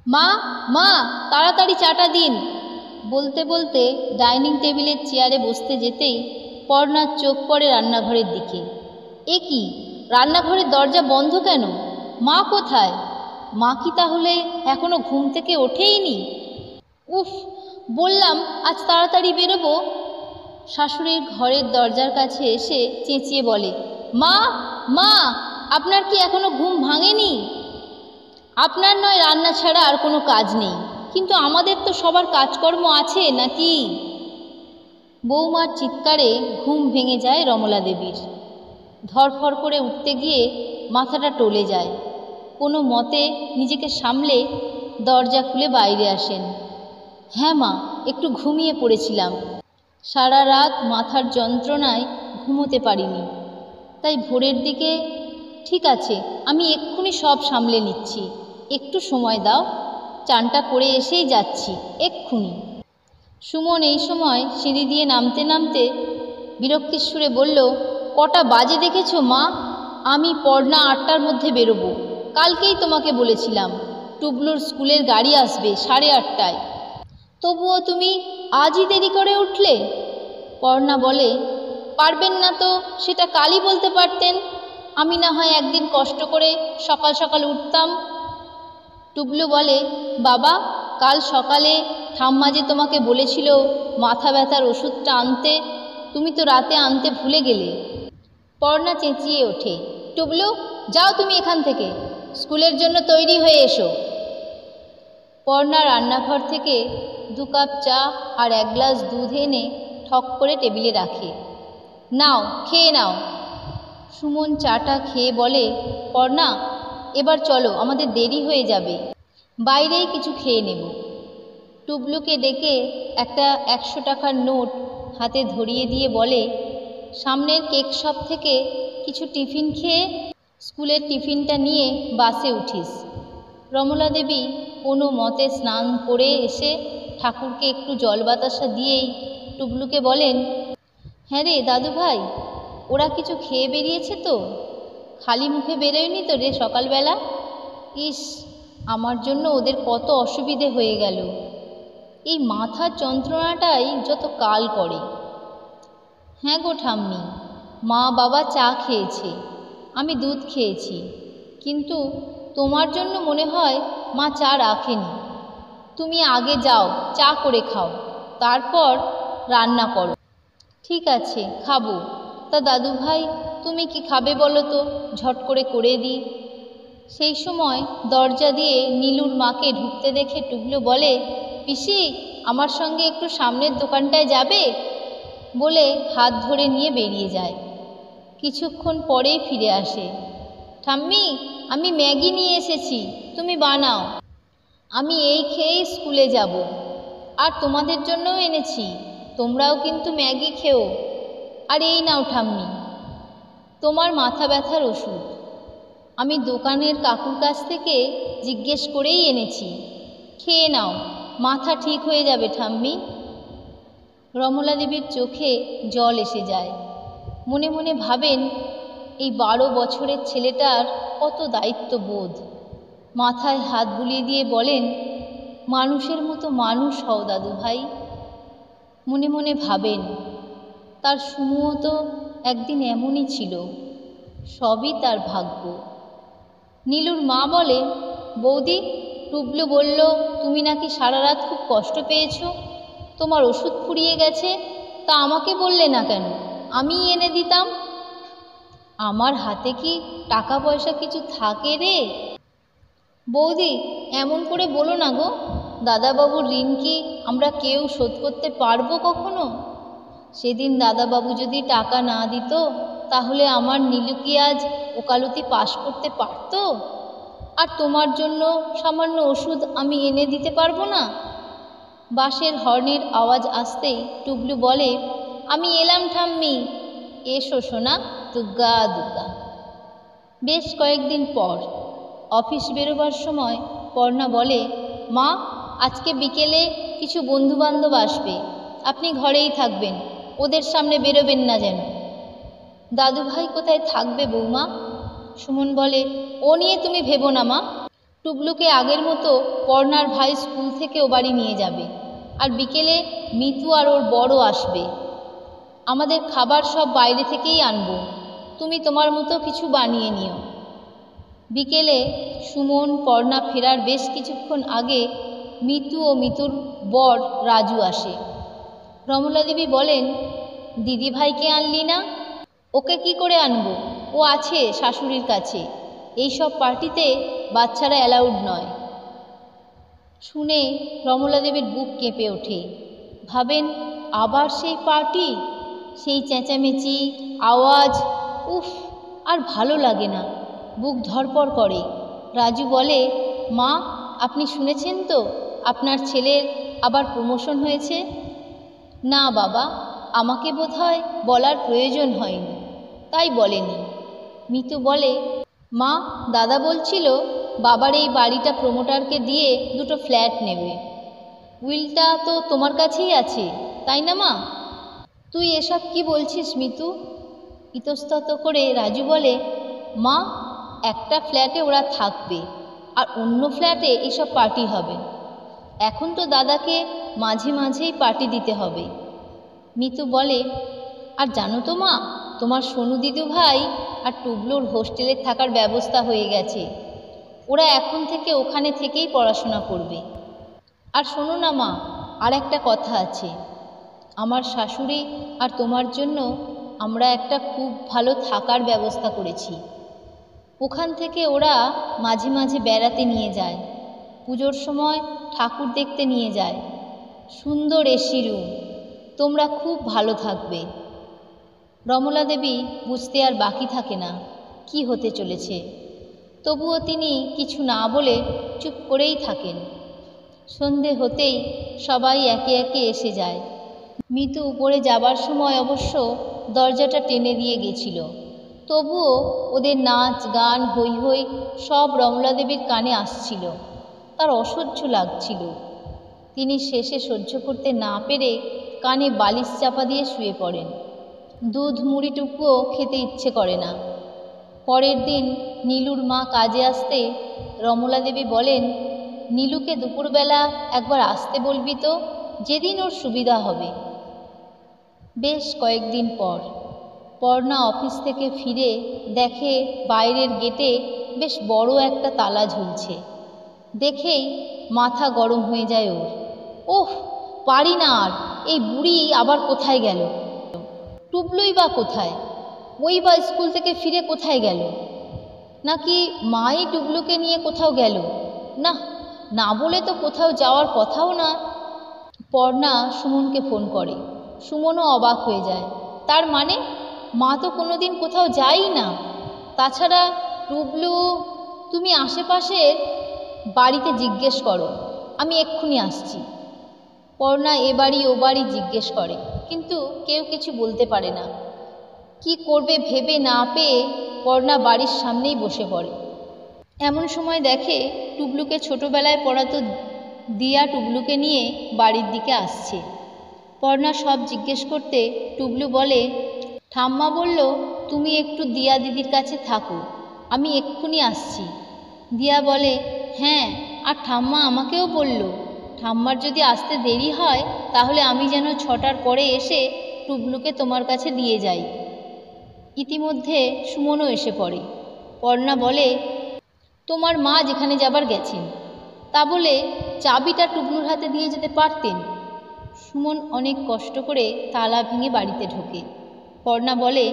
মা, মা, তাড়াতাড়ি চাটা দিন। বলতে বলতে ডাইনিং টেবিলের চেয়ারে বসতে যেতেই পর্ণার চোখ পড়ে রান্নাঘরের দিকে। এ কি, রান্নাঘরের দরজা বন্ধ কেন? মা কোথায়? মা কি তাহলে এখনো ঘুম থেকে ওঠেইনি? উফ, বললাম আজ তাড়াতাড়ি বেরোবো। শাশুড়ির ঘরের দরজার কাছে এসে চেঁচিয়ে বলে, মা, মা, আপনার কি এখনো ঘুম ভাঙেনি? আপনার নয় রান্না ছাড়া আর কোনো কাজ নেই, কিন্তু আমাদের তো সবার কাজকর্ম আছে নাকি? বৌমার চিৎকারে ঘুম ভেঙে যায় রমলা দেবীর। ধরফর করে উঠতে গিয়ে মাথাটা টলে যায়। কোনো মতে নিজেকে সামলে দরজা খুলে বাইরে আসেন। হ্যাঁ মা, একটু ঘুমিয়ে পড়েছিলাম। সারা রাত মাথার যন্ত্রণায় ঘুমোতে পারিনি, তাই ভোরের দিকে। ঠিক আছে, আমি এক্ষুনি সব সামলে নিচ্ছি, একটু সময় দাও, চানটা করে এসেই যাচ্ছি এক্ষুনি। সুমন এই সময় সিঁড়ি দিয়ে নামতে নামতে বিরক্তির সুরে বলল, কটা বাজে দেখেছো মা? আমি পর্ণা 8টার মধ্যে বেরোবো। কালকেই তোমাকে বলেছিলাম টুবলুর স্কুলের গাড়ি আসবে 8:30টায়, তবুও তুমি আজই দেরি করে উঠলে। পর্ণা বলে, পারবেন না তো সেটা কালই বলতে পারতেন, আমি না হয় একদিন কষ্ট করে সকাল সকাল উঠতাম। টুবলু বলে, বাবা, কাল সকালে ঠাম্মা যে তোমাকে বলেছিল মাথা ব্যথার ওষুধটা আনতে, তুমি তো রাতে আনতে ভুলে গেলে। পর্ণা চেঁচিয়ে ওঠে, টুবলু, যাও তুমি এখান থেকে, স্কুলের জন্য তৈরি হয়ে এসো। পর্ণা রান্নাঘর থেকে 2 কাপ চা আর 1 গ্লাস দুধ এনে ঠক করে টেবিলে রাখে। নাও, খেয়ে নাও। সুমন চাটা খেয়ে বলে, পর্ণা, এবার চলো, আমাদের দেরি হয়ে যাবে, বাইরেই কিছু খেয়ে নেব। টুবলুকে ডেকে একটা 100 টাকার নোট হাতে ধরিয়ে দিয়ে বলে, সামনের কেক শপ থেকে কিছু টিফিন খেয়ে স্কুলের টিফিনটা নিয়ে বাসে উঠিস। রমলা দেবী কোনো মতে স্নান করে এসে ঠাকুরকে একটু জল বাতাসা দিয়েই টুবলুকে বলেন, হ্যাঁ রে দাদু ভাই, ওরা কিছু খেয়ে বেরিয়েছে তো? খালি মুখে বেরোয়নি তো রে সকালবেলা? ইস, আমার জন্য ওদের কত অসুবিধে হয়ে গেল। এই মাথার যন্ত্রণাটাই যত কাল করে। হ্যাঁ গো ঠাম্মি, মা বাবা চা খেয়েছে, আমি দুধ খেয়েছি, কিন্তু তোমার জন্য মনে হয় মা চা রাখেনি। তুমি আগে যাও, চা করে খাও, তারপর রান্না করো। ঠিক আছে, খাবো। তা দাদু ভাই, তুমি কি খাবে বলো তো, ঝট করে করে দিই। সেই সময় দরজা দিয়ে নীলুর মাকে ঢুকতে দেখে টুবলু বলে, পিসি, আমার সঙ্গে একটু সামনের দোকানটায় যাবে? বলে হাত ধরে নিয়ে বেরিয়ে যায়। কিছুক্ষণ পরেই ফিরে আসে। ঠাম্মি, আমি ম্যাগি নিয়ে এসেছি, তুমি বানাও, আমি এই খেয়েই স্কুলে যাব। আর তোমাদের জন্যও এনেছি, তোমরাও কিন্তু ম্যাগি খেও। আর এই নাও ঠাম্মি, তোমার মাথা ব্যথার ওষুধ, আমি দোকানের কাকুর কাছ থেকে জিজ্ঞেস করেই এনেছি, খেয়ে নাও, মাথা ঠিক হয়ে যাবে ঠাম্মি। রমলা দেবীর চোখে জল এসে যায়। মনে মনে ভাবেন, এই 12 বছরের ছেলেটার কত দায়িত্ববোধ। মাথায় হাত বুলিয়ে দিয়ে বলেন, মানুষের মতো মানুষ হও দাদু ভাই। মনে মনে ভাবেন, তার সুমুও তো একদিন এমনই ছিল, সবই তার ভাগ্য। নীলুর মা বলে, বৌদি, টুবলু বলল তুমি নাকি সারা রাত খুব কষ্ট পেয়েছো, তোমার ওষুধ ফুরিয়ে গেছে, তা আমাকে বললে না কেন? আমি এনে দিতাম। আমার হাতে কি টাকা পয়সা কিছু থাকে রে? বৌদি, এমন করে বলো না গো, দাদাবাবুর ঋণ কি আমরা কেউ শোধ করতে পারবো কখনো? সেদিন দাদাবাবু যদি টাকা না দিত, তাহলে আমার নীলু কি আজ ওকালতি পাশ করতে পারত? আর তোমার জন্য সামান্য ওষুধ আমি এনে দিতে পারবো না? বাসের হর্নের আওয়াজ আসতেই টুবলু বলে, আমি এলাম ঠাম্মি। এসো সোনা, দুগ্গা দুগ্গা। বেশ কয়েকদিন পর অফিস বেরোবার সময় পর্ণা বলে, মা, আজকে বিকেলে কিছু বন্ধুবান্ধব আসবে, আপনি ঘরেই থাকবেন, ওদের সামনে বেরোবেন না যেন। দাদু ভাই কোথায় থাকবে বৌমা? সুমন বলে, ও নিয়ে তুমি ভেবো না মা, টুবলুকে আগের মতো পর্ণার ভাই স্কুল থেকে ও বাড়ি নিয়ে যাবে, আর বিকেলে মিতু আর ওর বড় আসবে। আমাদের খাবার সব বাইরে থেকেই আনবো, তুমি তোমার মতো কিছু বানিয়ে নিও। বিকেলে সুমন পর্ণা ফেরার বেশ কিছুক্ষণ আগে মিতু ও মিতুর বর রাজু আসে। রমলা দেবী বলেন, দিদি ভাইকে আনলি না? ওকে কি করে আনবো, ও আছে শাশুড়ির কাছে, এইসব পার্টিতে বাচ্চারা অ্যালাউড নয়। শুনে রমলা দেবীর বুক কেঁপে ওঠে। ভাবেন, আবার সেই পার্টি, সেই চেঁচামেচি, আওয়াজ, উফ, আর ভালো লাগে না, বুক ধড়পড় করে। রাজু বলে, মা, আপনি শুনেছেন তো আপনার ছেলের আবার প্রমোশন হয়েছে? না বাবা, আমাকে বোধহয় বলার প্রয়োজন হয়নি, তাই বলেনি। মিতু বলে, মা, দাদা বলছিল বাবার এই বাড়িটা প্রমোটারকে দিয়ে দুটো ফ্ল্যাট নেবে। উইলটা তো তোমার কাছেই আছে, তাই না মা? তুই এসব কি বলছিস মিতু? ইতস্তত করে রাজু বলে, মা, একটা ফ্ল্যাটে ওরা থাকবে আর অন্য ফ্ল্যাটে এসব পার্টি হবে। এখন তো দাদাকে মাঝে মাঝেই পার্টি দিতে হবে। মিতু বলে, আর জানো তো মা, তোমার সোনু দিদু ভাই আর টুবলুর হোস্টেলে থাকার ব্যবস্থা হয়ে গেছে, ওরা এখন থেকে ওখানে থেকেই পড়াশোনা করবে। আর শোনো না মা, আর একটা কথা আছে, আমার শাশুড়ি আর তোমার জন্য আমরা একটা খুব ভালো থাকার ব্যবস্থা করেছি। ওখান থেকে ওরা মাঝে মাঝে বেড়াতে নিয়ে যায়, পুজোর সময় ঠাকুর দেখতে নিয়ে যায়, সুন্দর এসি রুম, তোমরা খুব ভালো থাকবে। রমলা দেবী বুঝতে আর বাকি থাকে না কি হতে চলেছে, তবুও তিনি কিছু না বলে চুপ করেই থাকেন। সন্ধে হতেই সবাই একে একে এসে যায়। মিতু উপরে যাবার সময় অবশ্য দরজাটা টেনে দিয়ে গেছিল, তবুও ওদের নাচ গান হৈ হৈ সব রমলা দেবীর কানে আসছিল, তার অসহ্য লাগছিল। তিনি শেষে সহ্য করতে না পেরে কানে বালিশ চাপা দিয়ে শুয়ে পড়েন। দুধ মুড়িটুকুও খেতে ইচ্ছে করে না। পরের দিন নীলুর মা কাজে আসতে রমলা দেবী বলেন, নীলুকে দুপুরবেলা একবার আসতে বলবি তো, যেদিন ওর সুবিধা হবে। বেশ কয়েকদিন পর পর্ণা অফিস থেকে ফিরে দেখে বাইরের গেটে বেশ বড় একটা তালা ঝুলছে। দেখেই মাথা গরম হয়ে যায় ওর। ওহ, পারি না আর, এই বুড়ি আবার কোথায় গেল? টুবলুই বা কোথায়? ওই বা স্কুল থেকে ফিরে কোথায় গেল? নাকি মাই টুবলুকে নিয়ে কোথাও গেল? না, না বলে তো কোথাও যাওয়ার কথাও না। পর্ণা সুমনকে ফোন করে। সুমনও অবাক হয়ে যায়। তার মানে মা তো কোনোদিন কোথাও যায়ই না। তাছাড়া টুবলু, তুমি আশেপাশের বাড়িতে জিজ্ঞেস করো, আমি এক্ষুনি আসছি। পর্ণা এ বাড়ি ও বাড়ি জিজ্ঞেস করে, কিন্তু কেউ কিছু বলতে পারে না। কি করবে ভেবে না পেয়ে পর্ণা বাড়ির সামনেই বসে পড়ে। এমন সময় দেখে টুবলুকে ছোটোবেলায় পড়াতো দিয়া টুবলুকে নিয়ে বাড়ির দিকে আসছে। পর্ণা সব জিজ্ঞেস করতে টুবলু বলে, ঠাম্মা বলল তুমি একটু দিয়া দিদির কাছে থাকো, আমি এক্ষুনি আসছি। দিয়া বলে, হ্যাঁ, আর ঠাম্মা আমাকেও বলল ঠাম্মার যদি আসতে দেরি হয় তাহলে আমি যেন 6টার পরে এসে টুবলুকে তোমার কাছে দিয়ে যাই। ইতিমধ্যে সুমনও এসে পড়ে। পর্ণা বলে, তোমার মা যেখানে যাবার গেছেন, তা বলে চাবিটা টুবলুর হাতে দিয়ে যেতে পারতেন। সুমন অনেক কষ্ট করে তালা ভেঙে বাড়িতে ঢোকে। পর্ণা বলে,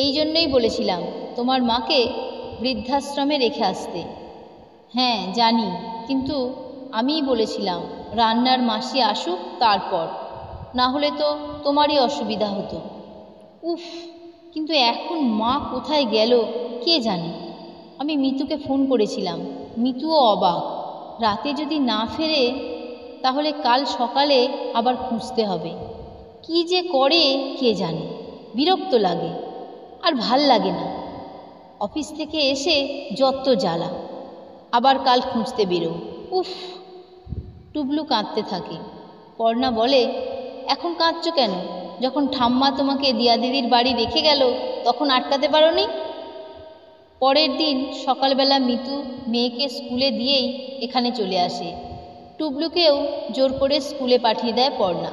এই জন্যই বলেছিলাম তোমার মাকে বৃদ্ধাশ্রমে রেখে আসতে। হ্যাঁ জানি, কিন্তু আমিই বলেছিলাম রান্নার মাসি আসুক তারপর, না হলে তো তোমারই অসুবিধা হতো। উফ, কিন্তু এখন মা কোথায় গেল কে জানে। আমি মিতুকে ফোন করেছিলাম, মিতুও অবাক। রাতে যদি না ফেরে তাহলে কাল সকালে আবার খুঁজতে হবে। কি যে করে কে জানে, বিরক্ত লাগে, আর ভাল লাগে না। অফিস থেকে এসে যত জ্বালা, আবার কাল খুঁজতে বেরো। উফ। টুবলু কাঁদতে থাকে। পর্ণা বলে, এখন কাঁদছো কেন? যখন ঠাম্মা তোমাকে দিয়া দিদির বাড়ি রেখে গেল তখন আটকাতে পারোনি? পরের দিন সকালবেলা মিতু মেয়েকে স্কুলে দিয়েই এখানে চলে আসে। টুবলুকেও জোর করে স্কুলে পাঠিয়ে দেয় পর্ণা।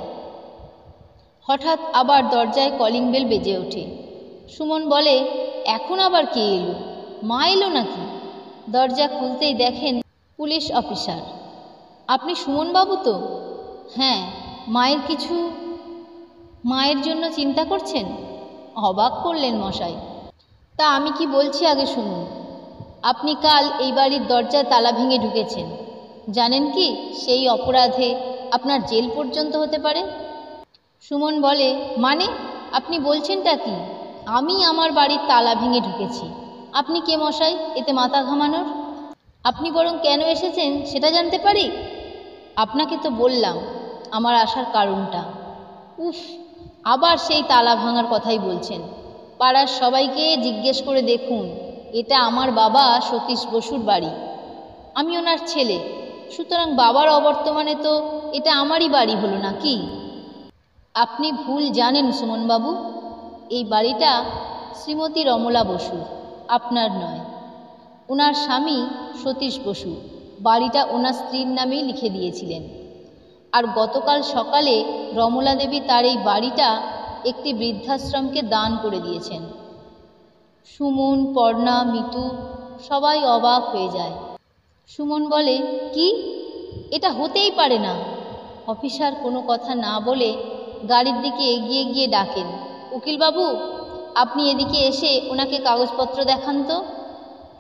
হঠাৎ আবার দরজায় কলিং বেল বেজে ওঠে। সুমন বলে, এখন আবার কে এলো? মা এলো নাকি? দরজা খুলতেই দেখেন পুলিশ অফিসার। আপনি সুমনবাবু তো? হ্যাঁ। মায়ের জন্য চিন্তা করছেন? অবাক করলেন মশাই। তা আমি কি বলছি আগে শুনুন। আপনি কাল এই বাড়ির দরজায় তালা ভেঙে ঢুকেছেন। জানেন কি সেই অপরাধে আপনার জেল পর্যন্ত হতে পারে? সুমন বলে, মানে আপনি বলছেনটা কি? আমি আমার বাড়ির তালা ভেঙে ঢুকেছি। আপনি কে মশাই এতে মাথা ঘামানোর? আপনি বরং কেন এসেছেন সেটা জানতে পারি? আপনাকে তো বললাম আমার আসার কারণটা। উফ, আবার সেই তালা ভাঙার কথাই বলছেন। পাড়ার সবাইকে জিজ্ঞেস করে দেখুন, এটা আমার বাবা সতীশ বসুর বাড়ি। আমি ওনার ছেলে, সুতরাং বাবার অবর্তমানে তো এটা আমারই বাড়ি হলো নাকি? আপনি ভুল জানেন সুমনবাবু। এই বাড়িটা শ্রীমতী রমলা বসু, আপনার নয়। ওনার স্বামী সতীশ বসু বাড়িটা ওনার স্ত্রীর নামেই লিখে দিয়েছিলেন। আর গতকাল সকালে রমলা দেবী তার এই বাড়িটা একটি বৃদ্ধাশ্রমকে দান করে দিয়েছেন। সুমন, পর্ণা, মিতু সবাই অবাক হয়ে যায়। সুমন বলে, কি? এটা হতেই পারে না। অফিসার কোনো কথা না বলে গাড়ির দিকে এগিয়ে গিয়ে ডাকেন, উকিলবাবু আপনি এদিকে এসে ওনাকে কাগজপত্র দেখান তো।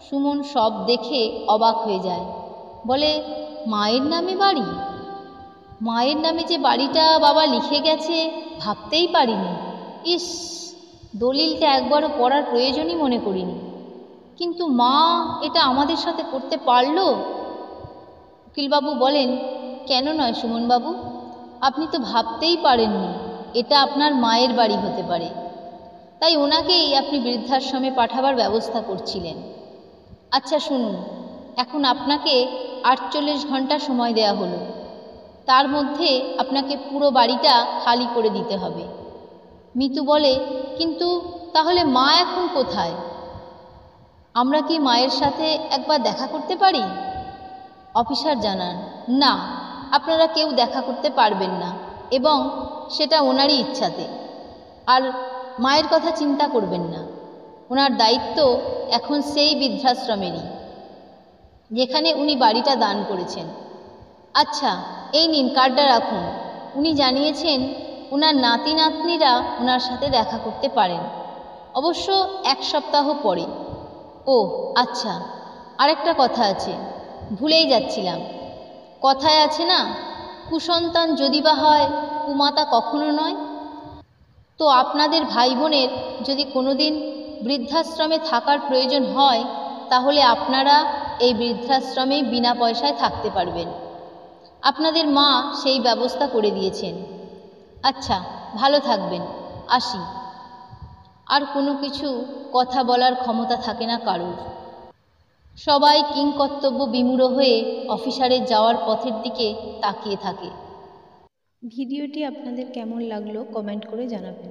সুমন সব দেখে অবাক হয়ে যায়। বলে, মায়ের নামে বাড়ি? মায়ের নামে যে বাড়িটা বাবা লিখে গেছে ভাবতেই পারিনি। ইস, দলিলটা একবারও পড়ার প্রয়োজনই মনে করিনি। কিন্তু মা এটা আমাদের সাথে করতে পারল? উকিলবাবু বলেন, কেন নয় সুমনবাবু, আপনি তো ভাবতেই পারেননি এটা আপনার মায়ের বাড়ি হতে পারে, তাই ওনাকেই আপনি বৃদ্ধাশ্রমে পাঠাবার ব্যবস্থা করছিলেন। আচ্ছা শুনুন, এখন আপনাকে 48 ঘন্টা সময় দেয়া হলো। তার মধ্যে আপনাকে পুরো বাড়িটা খালি করে দিতে হবে। মিতু বলে, কিন্তু তাহলে মা এখন কোথায়? আমরা কি মায়ের সাথে একবার দেখা করতে পারি? অফিসার জানান, না, আপনারা কেউ দেখা করতে পারবেন না এবং সেটা ওনারই ইচ্ছাতে। আর মায়ের কথা চিন্তা করবেন না, ওনার দায়িত্ব এখন সেই বৃদ্ধাশ্রমেরই যেখানে উনি বাড়িটা দান করেছেন। আচ্ছা এই নিন কার্ডটা রাখুন। উনি জানিয়েছেন ওনার নাতি নাতনিরা ওনার সাথে দেখা করতে পারেন, অবশ্য 1 সপ্তাহ পরে। ও আচ্ছা, আরেকটা কথা আছে, ভুলেই যাচ্ছিলাম। কথায় আছে না, কুসন্তান যদি বা হয় কুমাতা কখনো নয়। তো আপনাদের ভাই বোনের যদি কোনোদিন বৃদ্ধাশ্রমে থাকার প্রয়োজন হয় তাহলে আপনারা এই বৃদ্ধাশ্রমেই বিনা পয়সায় থাকতে পারবেন। আপনাদের মা সেই ব্যবস্থা করে দিয়েছেন। আচ্ছা ভালো থাকবেন, আসি। আর কোনো কিছু কথা বলার ক্ষমতা থাকে না কারোর। সবাই কিংকর্তব্য বিমূঢ় হয়ে অফিসারের যাওয়ার পথের দিকে তাকিয়ে থাকে। ভিডিওটি আপনাদের কেমন লাগলো কমেন্ট করে জানাবেন।